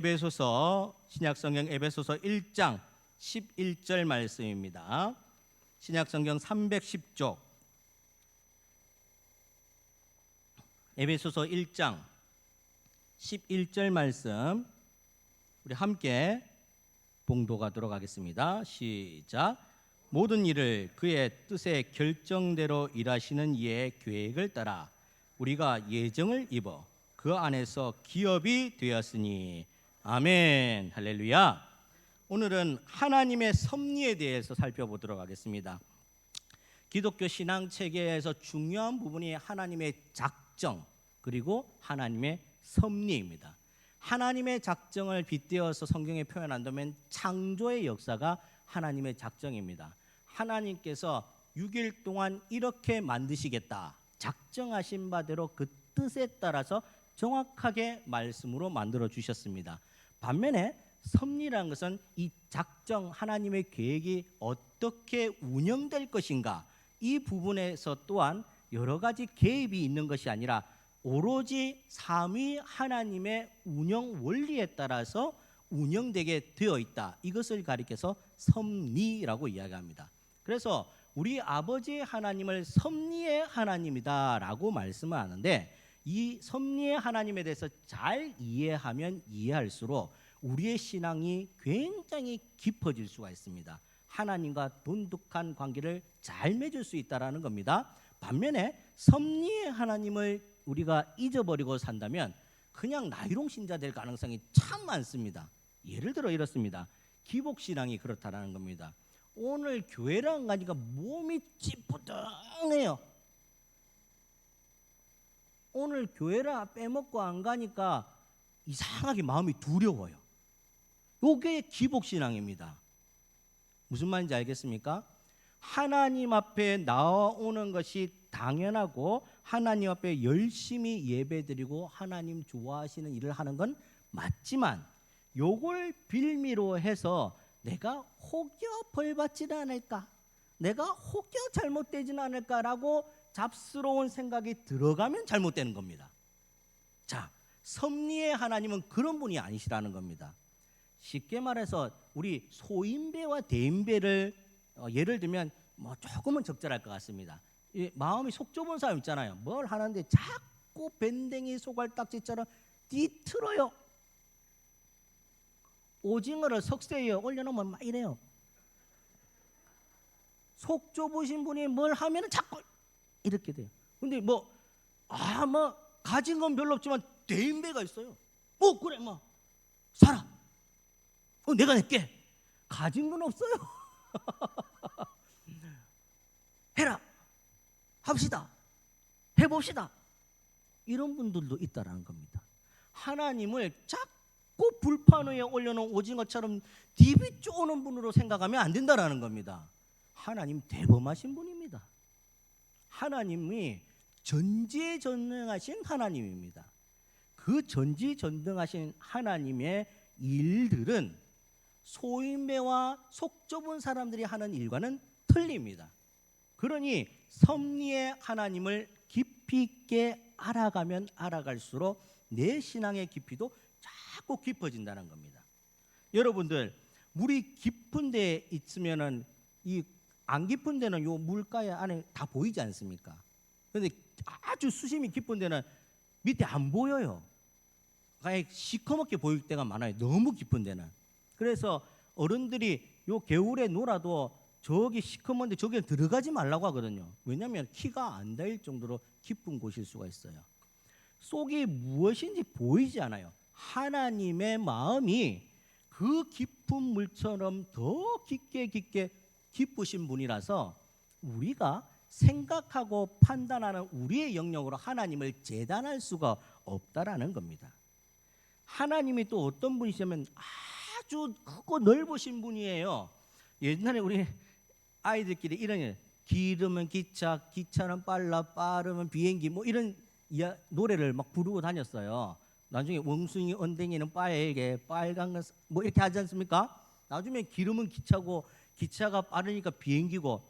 에베소서 신약성경 에베소서 1장 11절 말씀입니다. 신약성경 310쪽 에베소서 1장 11절 말씀 우리 함께 봉독하도록 하겠습니다. 시작. 모든 일을 그의 뜻의 결정대로 일하시는 이의 계획을 따라 우리가 예정을 입어 그 안에서 기업이 되었으니 아멘. 할렐루야. 오늘은 하나님의 섭리에 대해서 살펴보도록 하겠습니다. 기독교 신앙 체계에서 중요한 부분이 하나님의 작정 그리고 하나님의 섭리입니다. 하나님의 작정을 빗대어서 성경에 표현한다면 창조의 역사가 하나님의 작정입니다. 하나님께서 6일 동안 이렇게 만드시겠다 작정하신 바대로 그 뜻에 따라서 정확하게 말씀으로 만들어 주셨습니다. 반면에 섭리라는 것은 이 작정 하나님의 계획이 어떻게 운영될 것인가 이 부분에서 또한 여러 가지 개입이 있는 것이 아니라 오로지 삼위 하나님의 운영 원리에 따라서 운영되게 되어 있다. 이것을 가리켜서 섭리라고 이야기합니다. 그래서 우리 아버지 하나님을 섭리의 하나님이다라고 말씀을 하는데 이 섭리의 하나님에 대해서 잘 이해하면 이해할수록 우리의 신앙이 굉장히 깊어질 수가 있습니다. 하나님과 돈독한 관계를 잘 맺을 수 있다라는 겁니다. 반면에 섭리의 하나님을 우리가 잊어버리고 산다면 그냥 나이롱 신자 될 가능성이 참 많습니다. 예를 들어 이렇습니다. 기복신앙이 그렇다라는 겁니다. 오늘 교회를 안 가니까 몸이 찌뿌둥해요. 오늘 교회를 빼먹고 안 가니까 이상하게 마음이 두려워요. 이게 기복신앙입니다. 무슨 말인지 알겠습니까? 하나님 앞에 나오는 것이 당연하고 하나님 앞에 열심히 예배드리고 하나님 좋아하시는 일을 하는 건 맞지만 요걸 빌미로 해서 내가 혹여 벌받지는 않을까, 내가 혹여 잘못되지는 않을까라고 잡스러운 생각이 들어가면 잘못되는 겁니다. 자, 섭리의 하나님은 그런 분이 아니시라는 겁니다. 쉽게 말해서 우리 소인배와 대인배를 예를 들면 뭐 조금은 적절할 것 같습니다. 마음이 속 좁은 사람 있잖아요. 뭘 하는데 자꾸 밴댕이 소갈딱지처럼 뒤틀어요. 오징어를 석쇠에 올려놓으면 막 이래요. 속 좁으신 분이 뭘 하면 자꾸 이렇게 돼요. 근데 뭐 가진 건 별로 없지만 대인배가 있어요. 그래 살아. 내가 낼게. 가진 건 없어요. 해라. 합시다. 해봅시다. 이런 분들도 있다라는 겁니다. 하나님을 자꾸 불판 위에 올려놓은 오징어처럼 디비 쪼는 분으로 생각하면 안 된다라는 겁니다. 하나님 대범하신 분입니다. 하나님이 전지전능하신 하나님입니다. 그 전지전능하신 하나님의 일들은 소인배와 속 좁은 사람들이 하는 일과는 틀립니다. 그러니 섭리의 하나님을 깊이 있게 알아가면 알아갈수록 내 신앙의 깊이도 자꾸 깊어진다는 겁니다. 여러분들 물이 깊은 데에 있으면은 이 안 깊은 데는 요 물가에 안에 다 보이지 않습니까? 그런데 아주 수심이 깊은 데는 밑에 안 보여요. 아예 시커멓게 보일 때가 많아요. 너무 깊은 데는. 그래서 어른들이 요 겨울에 놀아도 저기 시커먼데 저기에 들어가지 말라고 하거든요. 왜냐하면 키가 안 닿을 정도로 깊은 곳일 수가 있어요. 속이 무엇인지 보이지 않아요. 하나님의 마음이 그 깊은 물처럼 더 깊게 깊으신 분이라서 우리가 생각하고 판단하는 우리의 영역으로 하나님을 재단할 수가 없다라는 겁니다. 하나님이 또 어떤 분이시냐면 아주 크고 넓으신 분이에요. 옛날에 우리 아이들끼리 이런 기르면 기차, 기차는 빨라, 빠르면 비행기 뭐 이런 노래를 막 부르고 다녔어요. 나중에 원숭이 언댕이는 빨개, 빨간 건 뭐 이렇게 하지 않습니까? 나중에 기르면 기차고 기차가 빠르니까 비행기고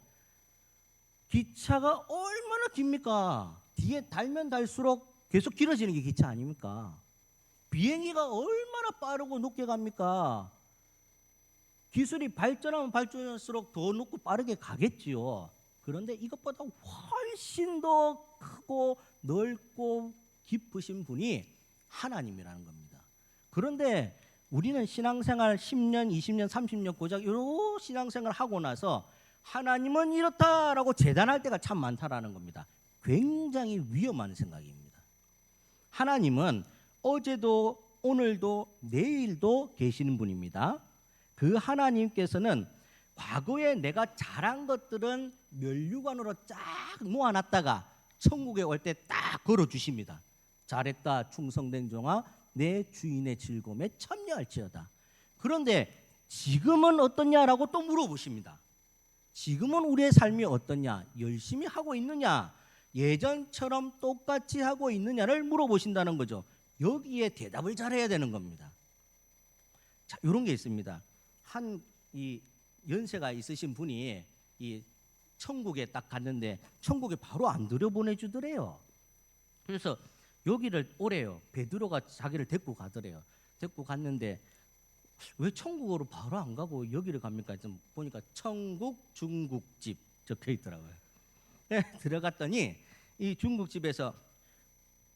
기차가 얼마나 깁니까? 뒤에 달면 달수록 계속 길어지는 게 기차 아닙니까? 비행기가 얼마나 빠르고 높게 갑니까? 기술이 발전하면 발전할수록 더 높고 빠르게 가겠지요. 그런데 이것보다 훨씬 더 크고 넓고 깊으신 분이 하나님이라는 겁니다. 그런데 우리는 신앙생활 10년, 20년, 30년 고작 이런 신앙생활 하고 나서 하나님은 이렇다라고 재단할 때가 참 많다라는 겁니다. 굉장히 위험한 생각입니다. 하나님은 어제도 오늘도 내일도 계시는 분입니다. 그 하나님께서는 과거에 내가 잘한 것들은 면류관으로 쫙 모아놨다가 천국에 올 때 딱 걸어주십니다. 잘했다 충성된 종아 내 주인의 즐거움에 참여할지어다. 그런데 지금은 어떠냐라고 또 물어보십니다. 지금은 우리의 삶이 어떠냐? 열심히 하고 있느냐? 예전처럼 똑같이 하고 있느냐를 물어보신다는 거죠. 여기에 대답을 잘해야 되는 겁니다. 자, 이런 게 있습니다. 한 이 연세가 있으신 분이 이 천국에 딱 갔는데 천국에 바로 안 들여보내주더래요. 그래서 여기를 오래요. 베드로가 자기를 데리고 가더래요. 데리고 갔는데 왜 천국으로 바로 안 가고 여기를 갑니까? 좀 보니까 천국 중국집 적혀 있더라고요. 네, 들어갔더니 이 중국집에서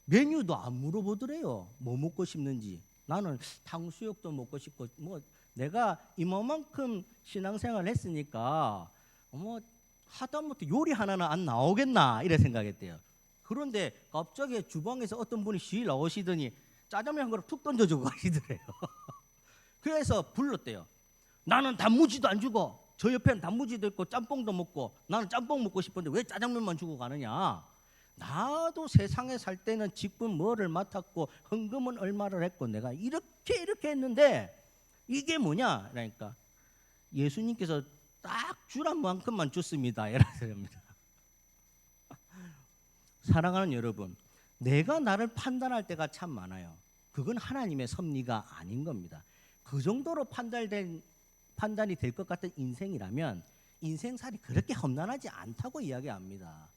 메뉴도 안 물어보더래요. 뭐 먹고 싶는지. 나는 탕수육도 먹고 싶고 뭐 내가 이만큼 신앙생활을 했으니까 뭐 하다못해 요리 하나는 안 나오겠나 이래 생각했대요. 그런데 갑자기 주방에서 어떤 분이 실 나오시더니 짜장면 한 그릇 툭 던져주고 가시더래요. 그래서 불렀대요. 나는 단무지도 안 주고 저 옆에는 단무지도 있고 짬뽕도 먹고 나는 짬뽕 먹고 싶은데 왜 짜장면만 주고 가느냐. 나도 세상에 살 때는 직분 뭐를 맡았고 헌금은 얼마를 했고 내가 이렇게 했는데 이게 뭐냐? 그러니까 예수님께서 딱 주란 만큼만 줬습니다. 이랍니다. 사랑하는 여러분, 내가 나를 판단할 때가 참 많아요. 그건 하나님의 섭리가 아닌 겁니다. 그 정도로 판단이 될 것 같은 인생이라면 인생살이 그렇게 험난하지 않다고 이야기합니다.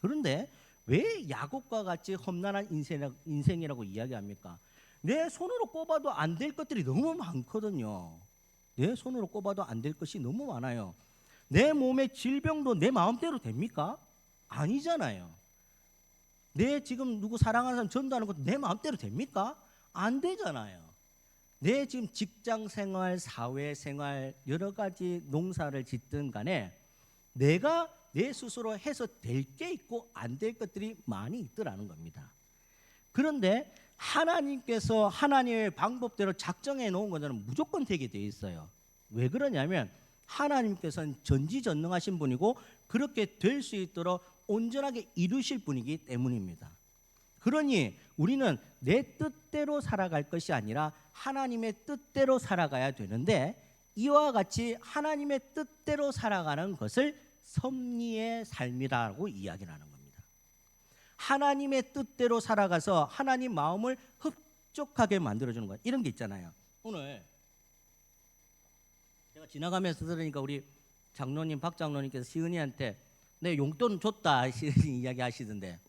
그런데 왜 야곱과 같이 험난한 인생이라고 이야기합니까? 내 손으로 꼽아도 안 될 것들이 너무 많거든요. 내 손으로 꼽아도 안 될 것이 너무 많아요. 내 몸의 질병도 내 마음대로 됩니까? 아니잖아요. 내 지금 누구 사랑하는 사람 전도하는 것도 내 마음대로 됩니까? 안 되잖아요. 내 지금 직장생활, 사회생활 여러 가지 농사를 짓든 간에 내가 내 스스로 해서 될 게 있고 안 될 것들이 많이 있더라는 겁니다. 그런데 하나님께서 하나님의 방법대로 작정해 놓은 것은 무조건 되게 돼 있어요. 왜 그러냐면 하나님께서는 전지전능하신 분이고 그렇게 될 수 있도록 온전하게 이루실 분이기 때문입니다. 그러니 우리는 내 뜻대로 살아갈 것이 아니라 하나님의 뜻대로 살아가야 되는데 이와 같이 하나님의 뜻대로 살아가는 것을 섭리의 삶이라고 이야기를 하는 겁니다. 하나님의 뜻대로 살아가서 하나님 마음을 흡족하게 만들어주는 것. 이런 게 있잖아요. 오늘 제가 지나가면서 들으니까 우리 장로님, 박 장로님께서 시은이한테 내 용돈 줬다 이야기 하시던데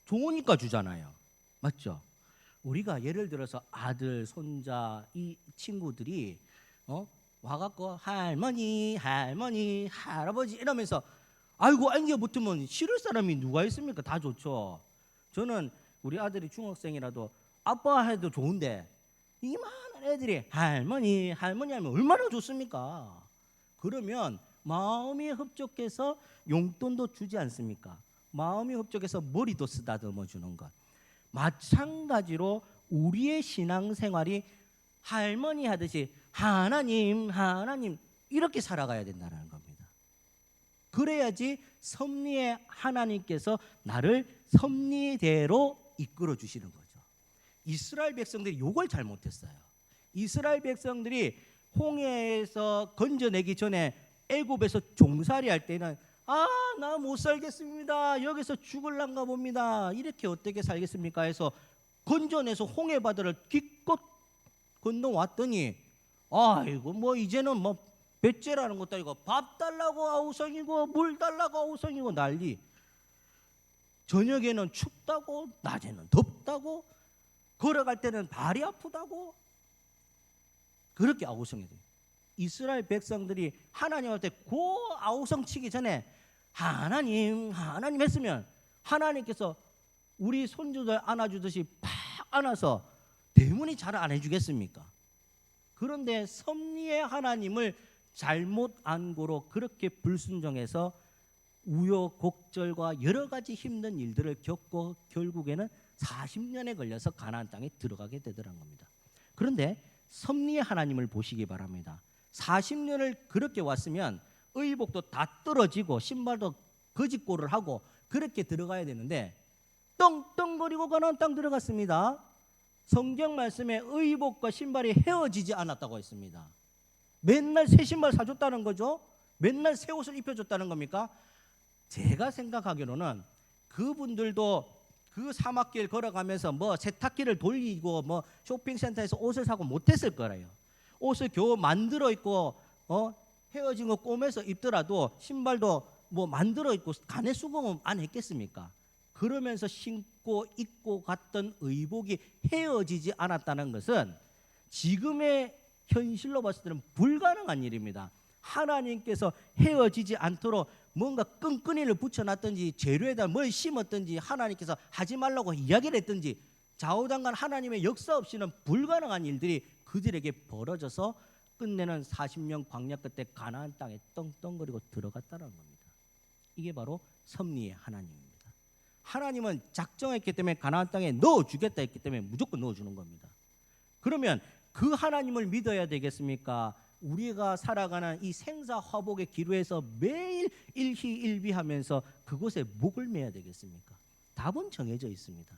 좋으니까 주잖아요. 맞죠? 우리가 예를 들어서 아들, 손자, 이 친구들이 와갖고 할머니, 할아버지 이러면서 아이고 안겨 붙으면 싫을 사람이 누가 있습니까? 다 좋죠. 저는 우리 아들이 중학생이라도 아빠 해도 좋은데 이만한 애들이 할머니 하면 얼마나 좋습니까? 그러면 마음이 흡족해서 용돈도 주지 않습니까? 마음이 흡족해서 머리도 쓰다듬어 주는 것. 마찬가지로 우리의 신앙생활이 할머니 하듯이 하나님 이렇게 살아가야 된다는 겁니다. 그래야지 섭리의 하나님께서 나를 섭리대로 이끌어 주시는 거죠. 이스라엘 백성들이 이걸 잘못했어요. 이스라엘 백성들이 홍해에서 건져내기 전에 애굽에서 종살이 할 때는 나 못 살겠습니다. 여기서 죽을란가 봅니다. 이렇게 어떻게 살겠습니까? 해서 건져내서 홍해 바다를 기껏 건너왔더니 아이고 뭐 이제는 뭐 배째라는 것도 아니고 밥 달라고 아우성이고 물 달라고 아우성이고 난리. 저녁에는 춥다고 낮에는 덥다고 걸어갈 때는 발이 아프다고 그렇게 아우성해야 돼요. 이스라엘 백성들이 하나님한테 아우성치기 전에 하나님 했으면 하나님께서 우리 손주들 안아주듯이 팍 안아서 대문이 잘 안 해주겠습니까? 그런데 섭리의 하나님을 잘못 안고로 그렇게 불순종해서 우여곡절과 여러 가지 힘든 일들을 겪고 결국에는 40년에 걸려서 가나안 땅에 들어가게 되더란 겁니다. 그런데 섭리의 하나님을 보시기 바랍니다. 40년을 그렇게 왔으면 의복도 다 떨어지고 신발도 거짓골을 하고 그렇게 들어가야 되는데 떵떵거리고 가나안 땅 들어갔습니다. 성경 말씀에 의복과 신발이 헤어지지 않았다고 했습니다. 맨날 새 신발 사줬다는 거죠. 맨날 새 옷을 입혀줬다는 겁니까? 제가 생각하기로는 그분들도 그 사막길 걸어가면서 뭐 세탁기를 돌리고 뭐 쇼핑센터에서 옷을 사고 못했을 거예요. 옷을 겨우 만들어 입고 헤어진 거 꼬매서 입더라도 신발도 뭐 만들어 입고 간의 수공은 안 했겠습니까? 그러면서 신고 입고 갔던 의복이 헤어지지 않았다는 것은 지금의 현실로 봤을 때는 불가능한 일입니다. 하나님께서 헤어지지 않도록 뭔가 끈끈이를 붙여놨든지 재료에다 뭘 심었든지 하나님께서 하지 말라고 이야기를 했든지 좌우당간 하나님의 역사 없이는 불가능한 일들이 그들에게 벌어져서 끝내는 40년 광야 끝에 가나안 땅에 떵떵거리고 들어갔다는 겁니다. 이게 바로 섭리의 하나님입니다. 하나님은 작정했기 때문에 가나안 땅에 넣어주겠다 했기 때문에 무조건 넣어주는 겁니다. 그러면 그 하나님을 믿어야 되겠습니까? 우리가 살아가는 이 생사화복의 기로에서 매일 일희일비하면서 그곳에 목을 매야 되겠습니까? 답은 정해져 있습니다.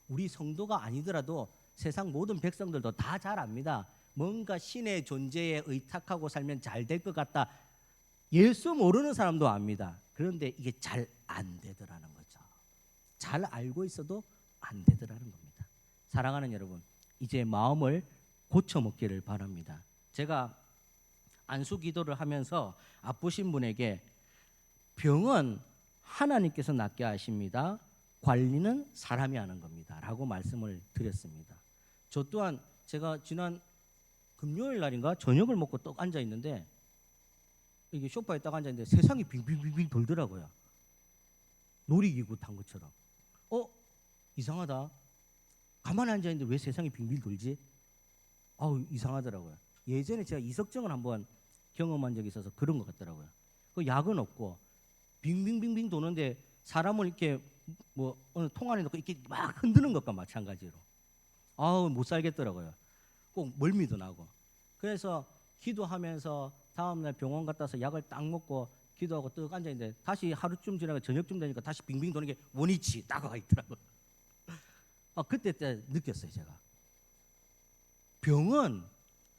우리 성도가 아니더라도 세상 모든 백성들도 다 잘 압니다. 뭔가 신의 존재에 의탁하고 살면 잘 될 것 같다. 예수 모르는 사람도 압니다. 그런데 이게 잘 안 되더라는 거죠. 잘 알고 있어도 안 되더라는 겁니다. 사랑하는 여러분, 이제 마음을 고쳐먹기를 바랍니다. 제가 안수 기도를 하면서 아프신 분에게 병은 하나님께서 낫게 하십니다. 관리는 사람이 하는 겁니다. 라고 말씀을 드렸습니다. 저 또한 제가 지난 금요일 날인가 저녁을 먹고 떡 앉아 있는데 이게 소파에 딱 앉아 있는데 세상이 빙빙빙빙 돌더라고요. 놀이기구 탄 것처럼. 이상하다. 가만히 앉아 있는데 왜 세상이 빙빙 돌지? 이상하더라고요. 예전에 제가 이석증을 한번 경험한 적이 있어서 그런 것 같더라고요. 그 약은 없고 빙빙빙빙 도는데 사람을 이렇게 뭐 어느 통 안에 넣고 이렇게 막 흔드는 것과 마찬가지로 못 살겠더라고요. 꼭 멀미도 나고. 그래서 기도하면서 다음날 병원 갔다 와서 약을 딱 먹고 기도하고 떡 앉아 있는데 다시 하루쯤 지나고 저녁쯤 되니까 다시 빙빙 도는 게 원위치 나가 있더라고요. 그때 느꼈어요. 제가 병은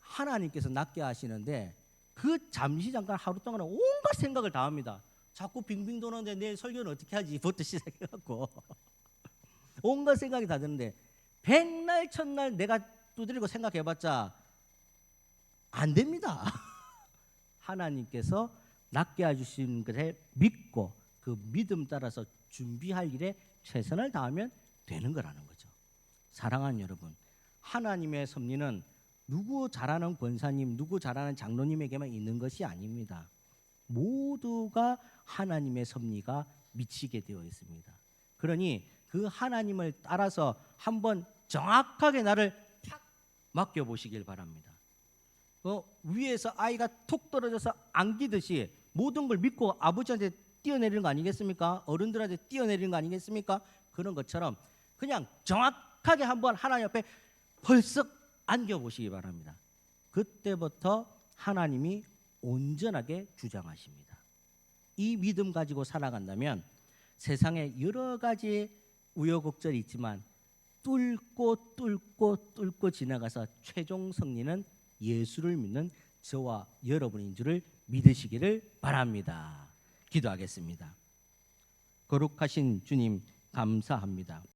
하나님께서 낫게 하시는데 그 잠시 잠깐 하루 동안 온갖 생각을 다 합니다. 자꾸 빙빙 도는데 내일 설교는 어떻게 하지? 부터 시작해갖고 온갖 생각이 다 드는데 백날 첫날 내가 두드리고 생각해봤자 안 됩니다. 하나님께서 낫게 해주시는 것에 믿고 그 믿음 따라서 준비할 일에 최선을 다하면 되는 거라는 거죠. 사랑하는 여러분, 하나님의 섭리는 누구 잘하는 권사님, 누구 잘하는 장로님에게만 있는 것이 아닙니다. 모두가 하나님의 섭리가 미치게 되어 있습니다. 그러니 그 하나님을 따라서 한번 정확하게 나를 탁 맡겨보시길 바랍니다. 위에서 아이가 툭 떨어져서 안기듯이 모든 걸 믿고 아버지한테 뛰어내리는 거 아니겠습니까? 어른들한테 뛰어내리는 거 아니겠습니까? 그런 것처럼 그냥 정확하게 한번 하나님 앞에 벌썩 안겨보시기 바랍니다. 그때부터 하나님이 온전하게 주장하십니다. 이 믿음 가지고 살아간다면 세상에 여러 가지 우여곡절이 있지만 뚫고 지나가서 최종 승리는 예수를 믿는 저와 여러분인 줄을 믿으시기를 바랍니다. 기도하겠습니다. 거룩하신 주님 감사합니다.